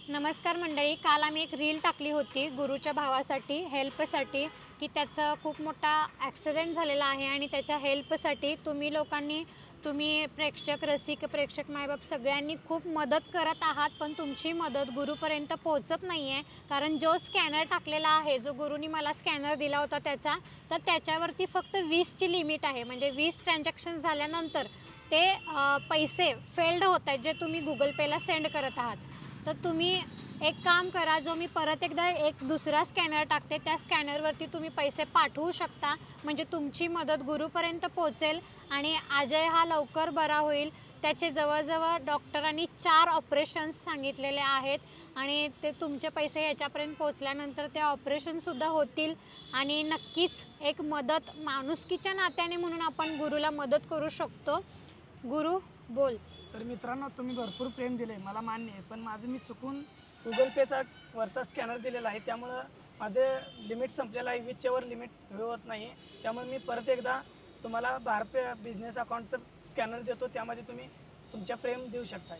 नमस्कार मंडळी. काल आम्ही एक रील टाकली होती गुरुच्या भावासाठी हेल्पसाठी, की त्याचा खूप मोठा ॲक्सिडेंट झालेला आहे आणि त्याच्या हेल्पसाठी तुम्ही लोकांनी, तुम्ही प्रेक्षक, रसिक, प्रेक्षक, मायबाप सगळ्यांनी खूप मदत करत आहात, पण तुमची मदत गुरुपर्यंत पोहोचत नाही आहे. कारण जो स्कॅनर टाकलेला आहे, जो गुरुनी मला स्कॅनर दिला होता त्याचा, तर त्याच्यावरती फक्त 20ची लिमिट आहे. म्हणजे 20 ट्रान्झॅक्शन्स झाल्यानंतर ते पैसे फेल्ड होत आहेत, जे तुम्ही गुगल पेला सेंड करत आहात. तर तुम्ही एक काम करा, जो मी परत एकदा एक दुसरा स्कॅनर टाकते, त्या स्कॅनरवरती तुम्ही पैसे पाठवू शकता. म्हणजे तुमची मदत गुरुपर्यंत पोहोचेल आणि अजय हा लवकर बरा होईल. त्याचे जवळजवळ डॉक्टरांनी 4 ऑपरेशन्स सांगितलेले आहेत आणि ते तुमचे पैसे ह्याच्यापर्यंत पोहोचल्यानंतर ते ऑपरेशनसुद्धा होतील. आणि नक्कीच एक मदत माणुसकीच्या नात्याने म्हणून आपण गुरुला मदत करू शकतो. गुरु बोल. तर मित्रांनो, तुम्ही भरपूर प्रेम दिले, मला मान्य आहे, पण माझं मी चुकून गुगल पेचा वरचा स्कॅनर दिलेला आहे, त्यामुळं माझं लिमिट संपलेलं आहे. 20च्या वर लिमिट होत नाही. त्यामुळे मी परत एकदा तुम्हाला भारत पे बिझनेस अकाउंटचं स्कॅनर देतो, त्यामध्ये तुम्ही तुमच्या प्रेम देऊ शकता.